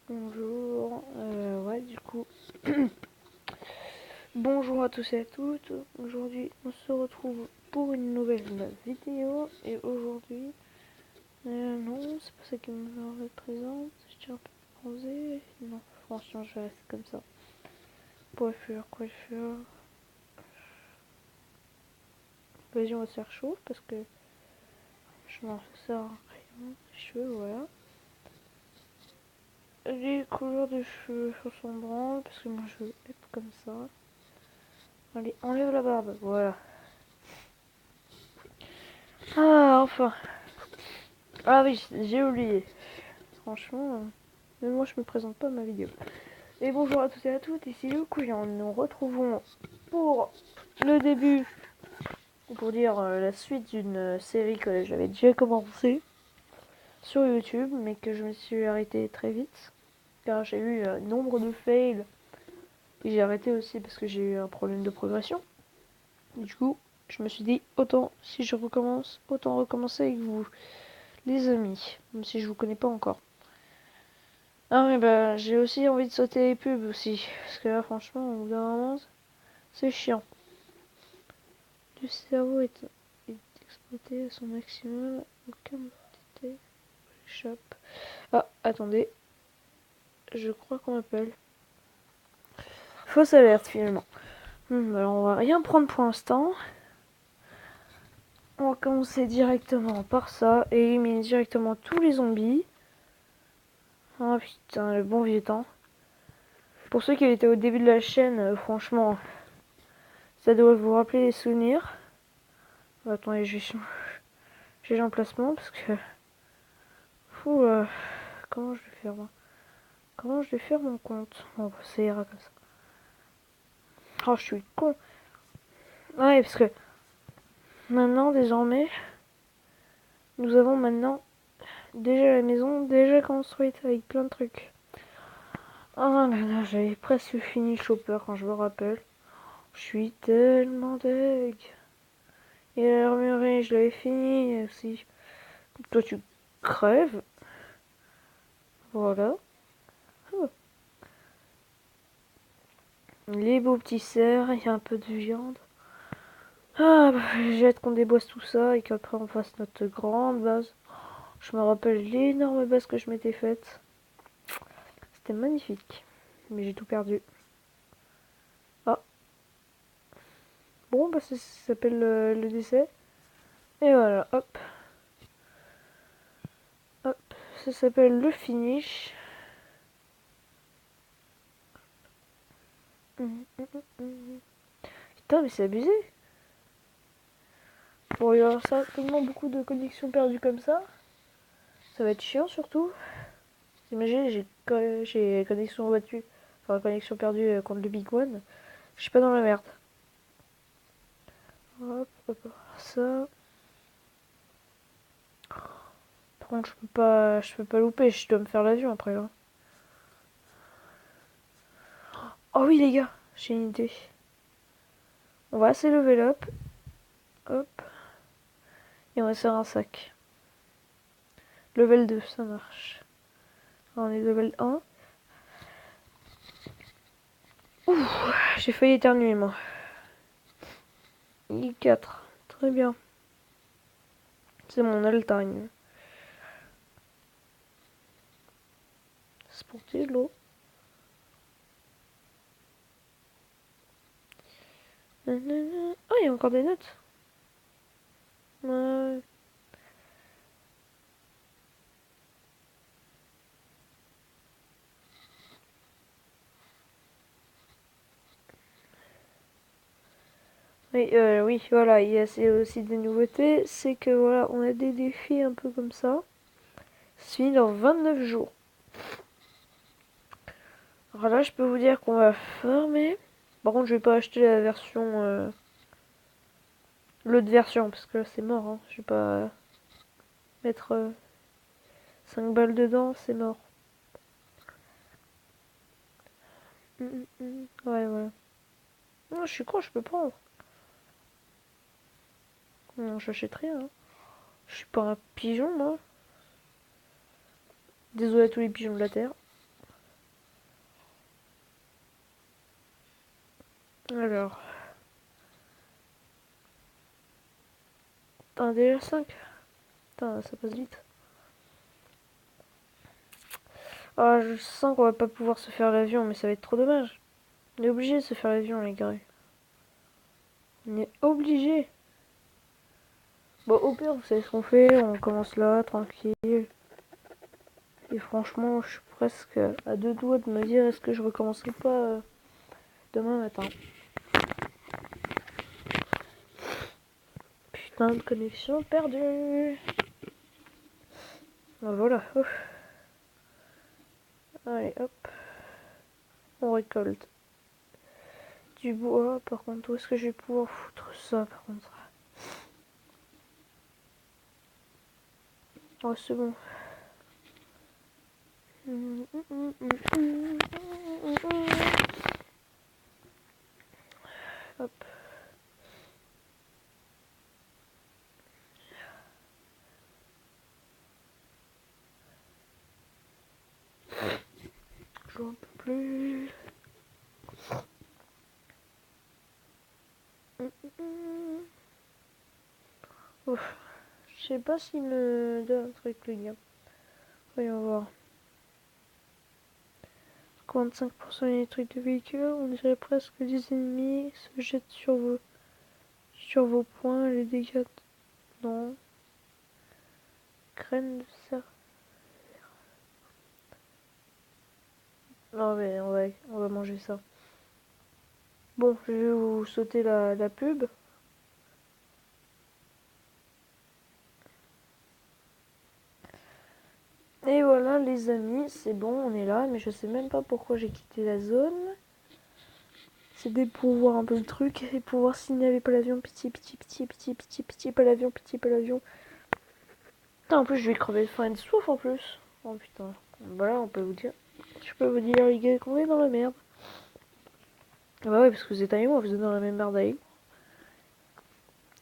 Bonjour, ouais du coup, bonjour à tous et à toutes. Aujourd'hui on se retrouve pour une nouvelle vidéo et aujourd'hui, non c'est pas ça qui me représente, je tiens un peu bronzé, non franchement je vais rester comme ça. Coiffure, vas-y on va se faire chaud parce que je m'en sers rien, les cheveux voilà. Les couleurs de cheveux sont branles parce que moi je veux être comme ça. Allez, enlève la barbe, voilà. Ah, enfin. Ah oui, j'ai oublié. Franchement, même moi je me présente pas ma vidéo. Et bonjour à tous et à toutes, ici le Couillon. Nous retrouvons pour le début, pour dire la suite d'une série que j'avais déjà commencé sur YouTube, mais que je me suis arrêté très vite. Car j'ai eu nombre de fails. Et j'ai arrêté aussi parce que j'ai eu un problème de progression. Du coup, je me suis dit, autant si je recommence, autant recommencer avec vous, les amis. Même si je vous connais pas encore. Ah mais bah j'ai aussi envie de sauter les pubs aussi. Parce que là franchement au bout d'un moment c'est chiant. Le cerveau est exploité à son maximum. Aucun détail échappe. Ah attendez. Je crois qu'on m'appelle. Fausse alerte finalement. Alors on va rien prendre pour l'instant. On va commencer directement par ça et éliminer directement tous les zombies. Oh putain, le bon vieux temps. Pour ceux qui étaient au début de la chaîne, franchement, ça doit vous rappeler des souvenirs. Attendez, je vais changer l'emplacement parce que... Fou, comment je vais faire moi? Comment je vais faire mon compte? Bon, ça ira comme ça. Oh, je suis con. Ouais, parce que maintenant, désormais, nous avons maintenant déjà la maison déjà construite avec plein de trucs. Oh là là, j'avais presque fini Chopper quand je me rappelle. Je suis tellement deg. Et l'armurerie, je l'avais fini aussi. Toi, tu crèves. Voilà. Oh. Les beaux petits cerfs, il y a un peu de viande. Ah, bah, j'ai hâte qu'on déboisse tout ça et qu'après on fasse notre grande base. Je me rappelle l'énorme base que je m'étais faite. C'était magnifique. Mais j'ai tout perdu. Ah, bon, bah ça s'appelle le décès. Et voilà, hop. Hop, ça s'appelle le finish. Putain, mais c'est abusé. Bon, il y aura certainement beaucoup de connexions perdues comme ça. Ça va être chiant surtout. Imaginez, j'ai connexion battue. Enfin, connexion perdue contre le Big One. Je suis pas dans la merde. Hop, hop, ça. Par contre, je peux pas louper. Je dois me faire l'avion après là. Oh oui les gars, j'ai une idée. On va assez level up. Hop. Et on va se faire un sac. Level 2, ça marche. Alors, on est level 1. Ouh, j'ai failli éternuer moi. I4. Très bien. C'est mon all time. C'est pour de l'eau. Ah, il y a encore des notes. Ouais. Oui, voilà, il y a aussi des nouveautés. C'est que voilà, on a des défis un peu comme ça. Ça finit dans 29 jours. Alors là, je peux vous dire qu'on va farmer. Par contre, je vais pas acheter la version... l'autre version, parce que là, c'est mort. Hein. Je vais pas mettre 5 balles dedans, c'est mort. Ouais, voilà. Non, je suis con, je peux prendre. Non, j'achète rien. Hein. Je suis pas un pigeon, moi. Désolé à tous les pigeons de la Terre. Alors. Putain, déjà 5. Putain, ça passe vite. Ah, je sens qu'on va pas pouvoir se faire l'avion, mais ça va être trop dommage. On est obligé de se faire l'avion, les gars. On est obligé. Bon, au pire, vous savez ce qu'on fait. On commence là, tranquille. Et franchement, je suis presque à deux doigts de me dire est-ce que je recommencerai pas demain matin. Putain de connexion perdue. Ben voilà. Ouf. Allez, hop. On récolte du bois. Par contre, où est-ce que je vais pouvoir foutre ça, par contre? Oh, c'est bon. Hop. J'en peux plus. Ouf. Je sais pas s'il me donne un truc, le gars. Voyons voir. 45% des trucs de véhicules, on dirait presque que des ennemis se jettent sur vos points, les dégâts. Non. Graines de cerf. Non mais on va manger ça. Bon, je vais vous sauter la pub. Et voilà les amis, c'est bon, on est là, mais je sais même pas pourquoi j'ai quitté la zone. C'était pour voir un peu le truc et pour voir s'il n'y avait pas l'avion. Pitié, pitié, pitié, pitié, pitié, pitié, pas l'avion, pitié, pas l'avion. Putain, en plus je vais crever de faim et de soif en plus. Oh putain, voilà, on peut vous dire. Je peux vous dire les gars qu'on est dans la merde. Ah bah ouais, parce que vous êtes avec moi, vous êtes dans la même merde avec.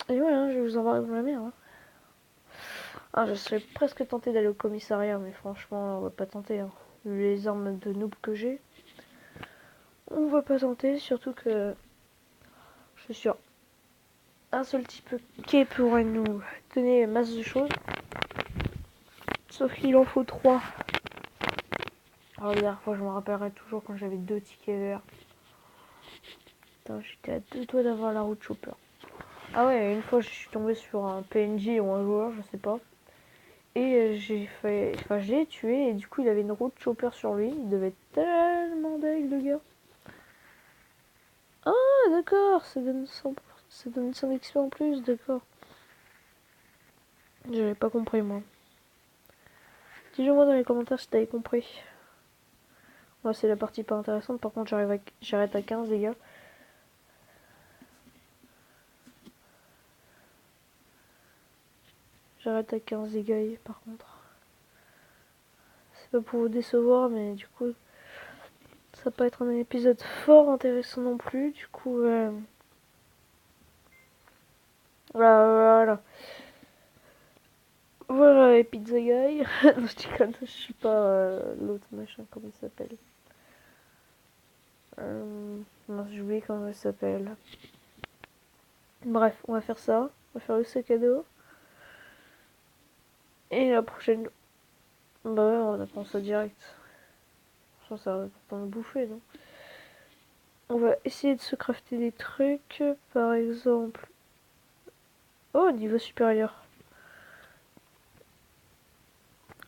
Et ouais, hein, je vais vous embarquer dans la merde. Hein. Ah, je serais presque tenté d'aller au commissariat, mais franchement, on va pas tenter. Hein. Vu les armes de noob que j'ai, on va pas tenter, surtout que je suis sûr. Un seul type qui pourrait nous donner masse de choses. Sauf qu'il en faut 3. Alors, la dernière fois, je me rappellerai toujours quand j'avais 2 tickets verts. Putain, j'étais à 2 doigts d'avoir la route chopper. Ah ouais, une fois, je suis tombée sur un PNJ ou un joueur, je sais pas. Et j'ai fait. Enfin, je l'ai tué et du coup, il avait une route chopper sur lui. Il devait être tellement deg, le gars. Ah, d'accord, ça donne 100 XP en plus, d'accord. J'avais pas compris, moi. Dis-le-moi dans les commentaires si t'avais compris. Moi, c'est la partie pas intéressante. Par contre, j'arrête à 15, les gars. J'arrête à 15, les gars, par contre. C'est pas pour vous décevoir, mais du coup, ça va pas être un épisode fort intéressant non plus. Du coup, voilà. Voilà, et Pizza Guy. Non, je déconne, je suis pas l'autre machin, comment il s'appelle. Non, j'ai oublié comment il s'appelle. Bref, on va faire ça. On va faire le sac à dos. Et la prochaine. Bah ouais, on apprend ça direct. Je pense que ça va pas me bouffer, non? On va essayer de se crafter des trucs. Par exemple. Oh, niveau supérieur.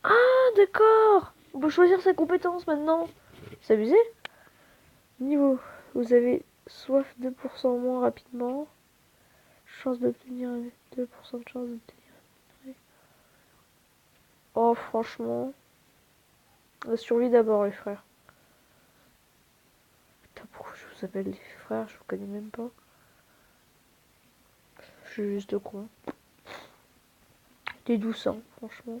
Ah, d'accord! On peut choisir sa compétence maintenant. C'est abusé. Niveau. Vous avez soif 2% moins rapidement. Chance d'obtenir 2% de chance d'obtenir. Oh, franchement. La survie d'abord, les frères. Putain, pourquoi je vous appelle les frères? Je vous connais même pas. Je suis juste con. T'es douce, hein, franchement.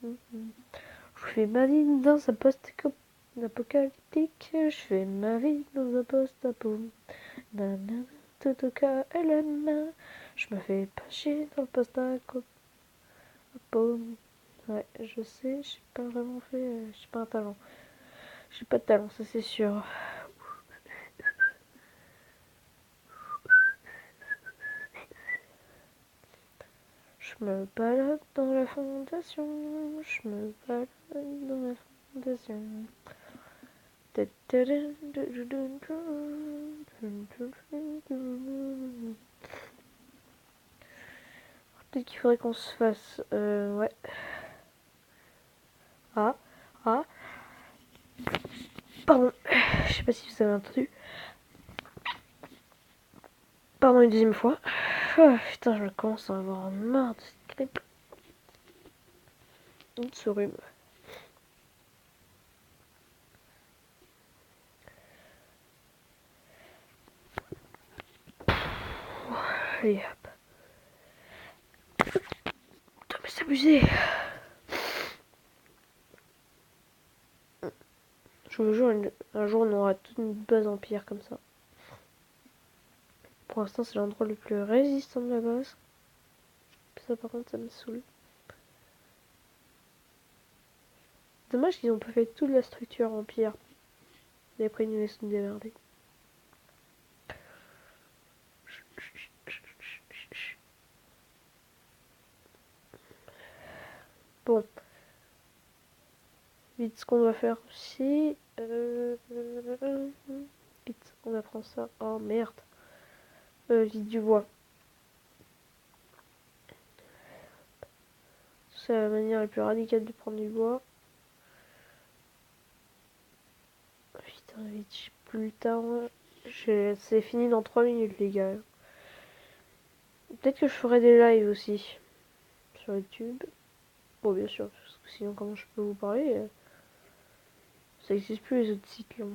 Je fais ma vie dans un poste apocalyptique. Je fais ma vie dans un poste apo. Nanana, tout au cas, Elena. Je me fais pas chier dans le poste apo. Ouais, je sais, j'ai pas vraiment fait. J'ai pas un talent. J'ai pas de talent, ça c'est sûr. Je me balade dans la fondation, je me balade dans la fondation. Peut-être qu'il faudrait qu'on se fasse... ouais. Ah, ah. Pardon, je sais pas si vous avez entendu. Pardon une deuxième fois. Oh, putain, je commence à avoir marre de cette grippe. Une souris. Allez, hop. Putain, mais c'est abusé. Je vous jure, un jour on aura toute une base en pierre comme ça. Pour l'instant, c'est l'endroit le plus résistant de la base. Ça, par contre, ça me saoule. Dommage qu'ils ont pas fait toute la structure en pierre. Et après, ils nous laissent nous démerder. Bon. Vite, ce qu'on doit faire aussi. Vite, on apprend ça. Oh merde. Vite du bois. C'est la manière la plus radicale de prendre du bois. Putain, vite, j'ai plus le temps. C'est fini dans 3 minutes, les gars. Peut-être que je ferai des lives aussi. Sur YouTube. Bon, bien sûr, parce que sinon, comment je peux vous parler ça n'existe plus, les autres sites, là.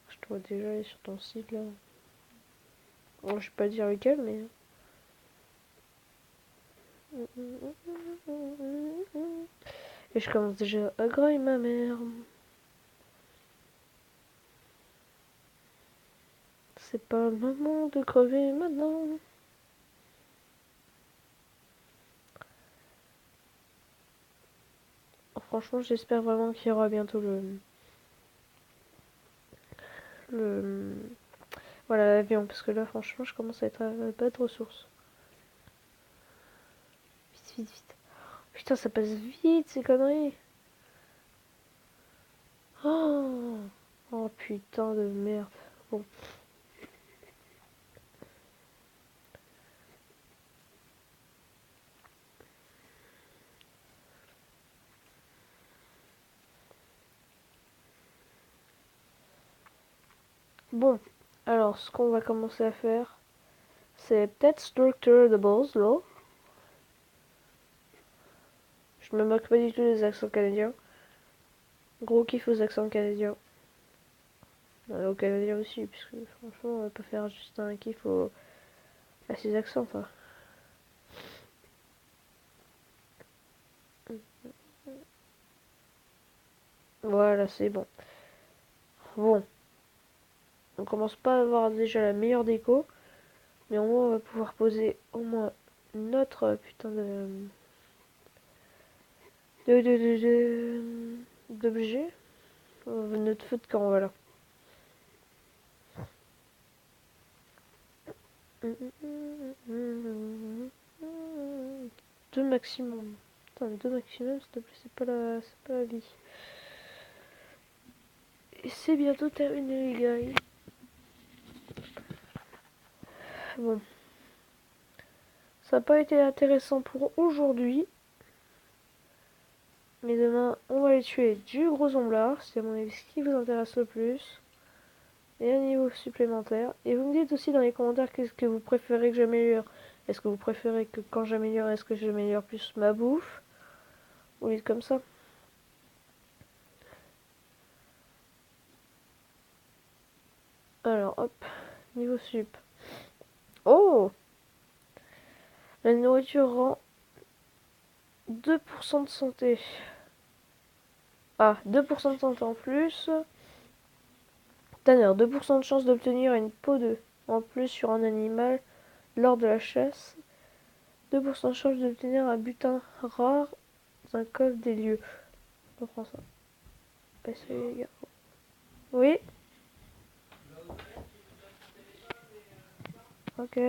Je dois déjà aller sur ton site, là. Bon, je vais pas dire lequel, mais... Et je commence déjà à grailler ma mère. C'est pas le moment de crever maintenant. Franchement, j'espère vraiment qu'il y aura bientôt le... Voilà, l'avion, parce que là, franchement, je commence à être à bas de ressources. Vite, vite, vite. Putain, ça passe vite, ces conneries. Oh, oh putain de merde. Bon. Bon, alors ce qu'on va commencer à faire, c'est peut-être Structure the Balls, là. Je me moque pas du tout des accents canadiens. Gros kiff aux accents canadiens. Aux canadiens aussi, puisque franchement, on va pas faire juste un kiff à ces accents, quoi. Voilà, c'est bon. Bon. On commence pas à avoir déjà la meilleure déco. Mais au moins, on va pouvoir poser au moins notre putain d'objet. Notre feu de camp, voilà. Deux maximum. Putain, deux maximum, s'il te plaît, c'est pas la vie. Et c'est bientôt terminé, les gars. Bon. Ça n'a pas été intéressant pour aujourd'hui. Mais demain, on va aller tuer du gros omblard. C'est à mon avis ce qui vous intéresse le plus. Et un niveau supplémentaire. Et vous me dites aussi dans les commentaires qu'est-ce que vous préférez que j'améliore. Est-ce que vous préférez que quand j'améliore, est-ce que j'améliore plus ma bouffe? Ou vite comme ça. Alors, hop. Niveau sup. Oh! La nourriture rend 2% de santé. Ah, 2% de santé en plus. Tanner, 2% de chance d'obtenir une peau de en plus sur un animal lors de la chasse. 2% de chance d'obtenir un butin rare un coffre des lieux. On prend ça. Bah, salut les gars. Oui. Ok.